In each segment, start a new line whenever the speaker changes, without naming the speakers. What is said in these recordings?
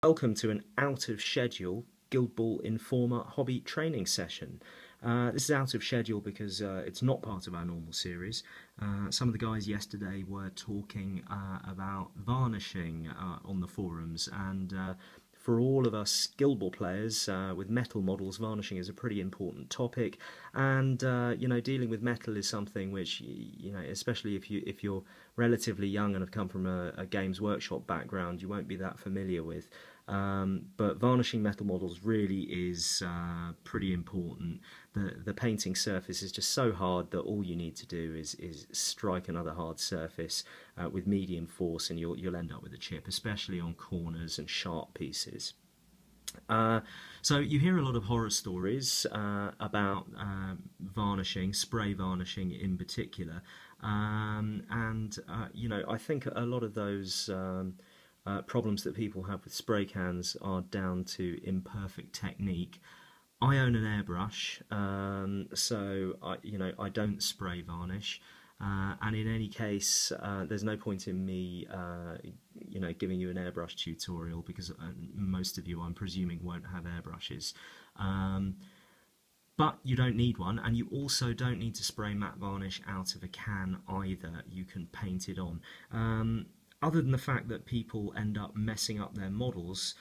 Welcome to an out-of-schedule Guildball Informer hobby training session. This is out of schedule because it's not part of our normal series. Some of the guys yesterday were talking about varnishing on the forums, and for all of us Guildball players with metal models, varnishing is a pretty important topic. And dealing with metal is something which, especially if you're relatively young and have come from a Games Workshop background, you won't be that familiar with. But varnishing metal models really is pretty important. The painting surface is just so hard that all you need to do is strike another hard surface with medium force, and you'll end up with a chip, especially on corners and sharp pieces. So you hear a lot of horror stories about varnishing, spray varnishing in particular, I think a lot of those problems that people have with spray cans are down to imperfect technique. I own an airbrush, so I don't spray varnish, and in any case, there's no point in me, giving you an airbrush tutorial because most of you, I'm presuming, won't have airbrushes. But you don't need one, and you also don't need to spray matte varnish out of a can either. You can paint it on. Other than the fact that people end up messing up their models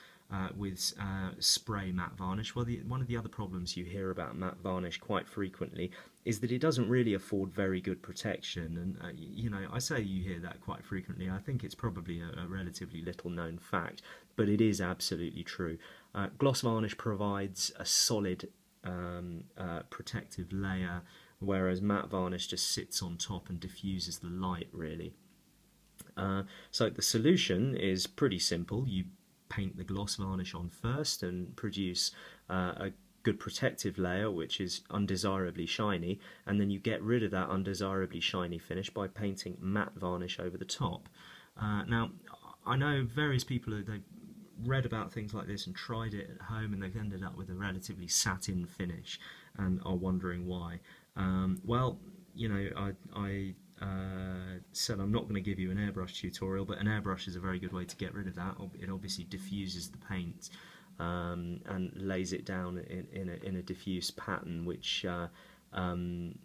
with spray matte varnish, well, one of the other problems you hear about matte varnish quite frequently is that it doesn't really afford very good protection. And I say you hear that quite frequently. I think it's probably a relatively little known fact, but it is absolutely true. Gloss varnish provides a solid protective layer, whereas matte varnish just sits on top and diffuses the light, really. So the solution is pretty simple. You paint the gloss varnish on first and produce a good protective layer which is undesirably shiny, and then you get rid of that undesirably shiny finish by painting matte varnish over the top. Now, I know various people they've read about things like this and tried it at home, and they've ended up with a relatively satin finish and are wondering why. I said I'm not going to give you an airbrush tutorial, but an airbrush is a very good way to get rid of that. It obviously diffuses the paint and lays it down in a diffuse pattern, which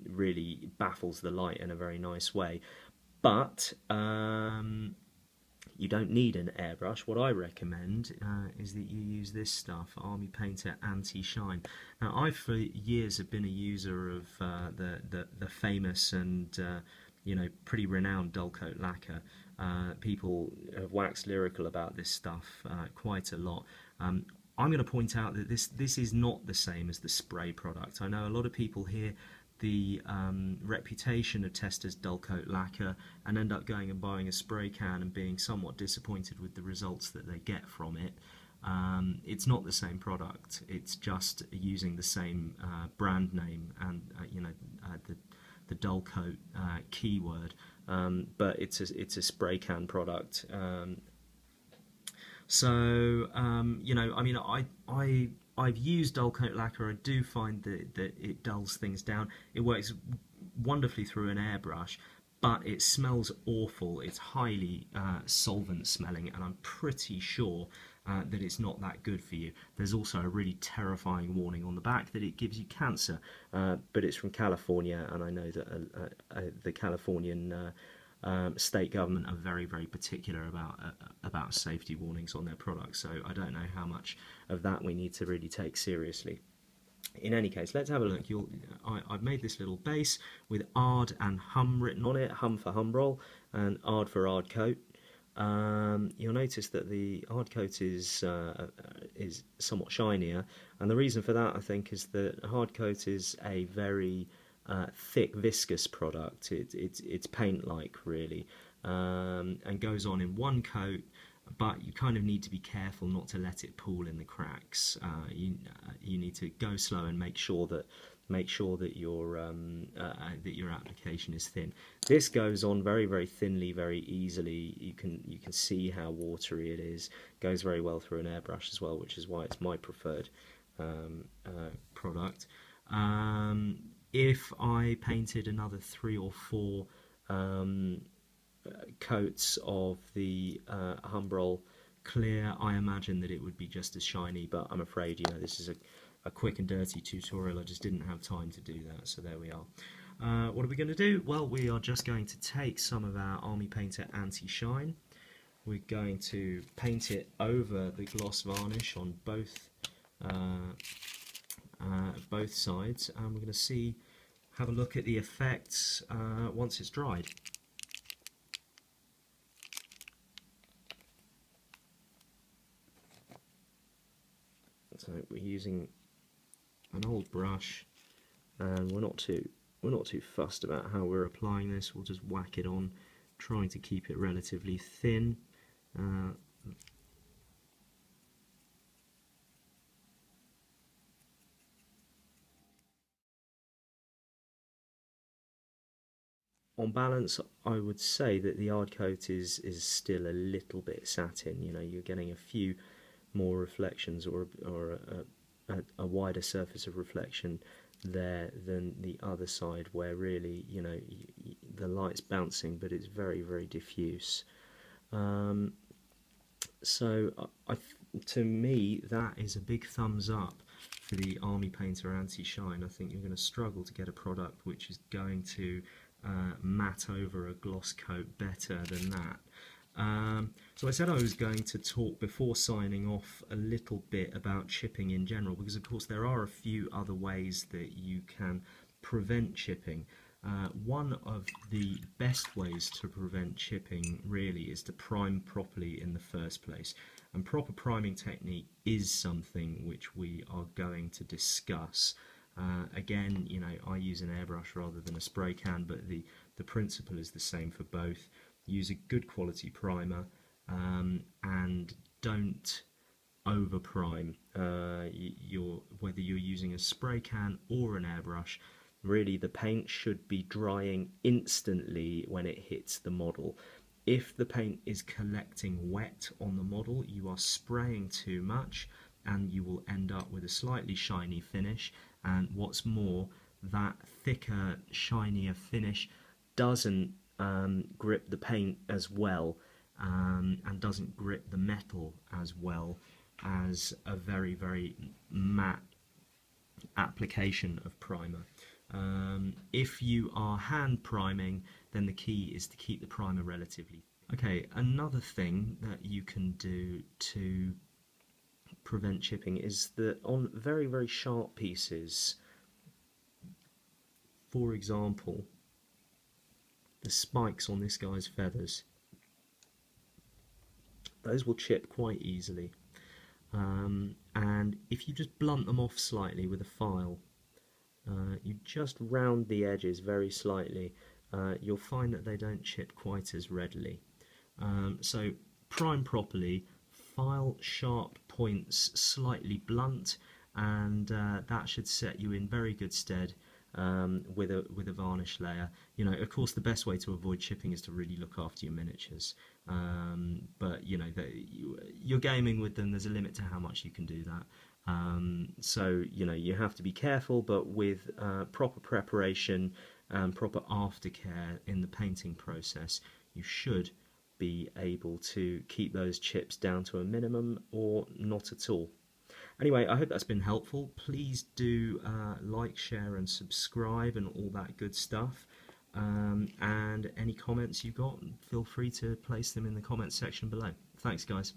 really baffles the light in a very nice way. But you don't need an airbrush. What I recommend is that you use this stuff, Army Painter Anti-Shine. Now, I for years have been a user of the famous and pretty renowned dull coat lacquer. People have waxed lyrical about this stuff quite a lot. I'm going to point out that this is not the same as the spray product. I know a lot of people hear the reputation of Testa's dull coat lacquer and end up going and buying a spray can and being somewhat disappointed with the results that they get from it. It's not the same product. It's just using the same brand name and the dull coat keyword, but it's a spray can product. I've used dull coat lacquer. I do find that it dulls things down. It works wonderfully through an airbrush, but it smells awful. It's highly solvent smelling, and I'm pretty sure that it's not that good for you. There's also a really terrifying warning on the back that it gives you cancer, but it's from California, and I know that the Californian state government are very, very particular about safety warnings on their products, so I don't know how much of that we need to really take seriously. In any case, let's have a look. I've made this little base with Ard and Hum written on it, Hum for Humbrol and Ard for Ardcoat. You'll notice that the Ardcoat is somewhat shinier, and the reason for that, I think, is that Hardcoat is a very thick, viscous product. It's paint-like, really, and goes on in one coat, but you kind of need to be careful not to let it pool in the cracks. You need to go slow and make sure that your application is thin. This goes on very, very thinly, very easily. You can see how watery it is. Goes very well through an airbrush as well, which is why it's my preferred product. If I painted another 3 or 4 coats of the Humbrol clear, I imagine that it would be just as shiny, but I'm afraid, you know, this is a quick and dirty tutorial. I just didn't have time to do that, so there we are. What are we going to do? Well, we are just going to take some of our Army Painter Anti-Shine. We're going to paint it over the gloss varnish on both sides, and we're going to have a look at the effects once it's dried. So we're using an old brush, and we're not too fussed about how we're applying this. We'll just whack it on, trying to keep it relatively thin. On balance, I would say that the hard coat is still a little bit satin. You know, you're getting a few more reflections, or a wider surface of reflection there than the other side, where really, you know, the light's bouncing, but it's very, very diffuse. So to me, that is a big thumbs up for the Army Painter Anti-Shine. I think you're going to struggle to get a product which is going to matte over a gloss coat better than that. So I said I was going to talk before signing off a little bit about chipping in general, because of course there are a few other ways that you can prevent chipping. One of the best ways to prevent chipping really is to prime properly in the first place, and proper priming technique is something which we are going to discuss. Again, you know, I use an airbrush rather than a spray can, but the principle is the same for both. Use a good quality primer, and don't over prime. Whether you're using a spray can or an airbrush, really the paint should be drying instantly when it hits the model. If the paint is collecting wet on the model, you are spraying too much, and you will end up with a slightly shiny finish. And what's more, that thicker, shinier finish doesn't grip the paint as well, and doesn't grip the metal as well as a very, very matte application of primer. If you are hand priming, then the key is to keep the primer relatively. Okay, another thing that you can do to prevent chipping is that on very, very sharp pieces, for example, the spikes on this guy's feathers, those will chip quite easily. And if you just blunt them off slightly with a file, you just round the edges very slightly, you'll find that they don't chip quite as readily. So prime properly, file sharp points slightly blunt, and that should set you in very good stead with a varnish layer. You know, of course, the best way to avoid chipping is to really look after your miniatures. But you know, you're gaming with them. There's a limit to how much you can do that. So you know, you have to be careful, but with proper preparation and proper aftercare in the painting process, you should be able to keep those chips down to a minimum or not at all. Anyway, I hope that's been helpful. Please do like, share and subscribe and all that good stuff. And any comments you've got, feel free to place them in the comments section below. Thanks, guys.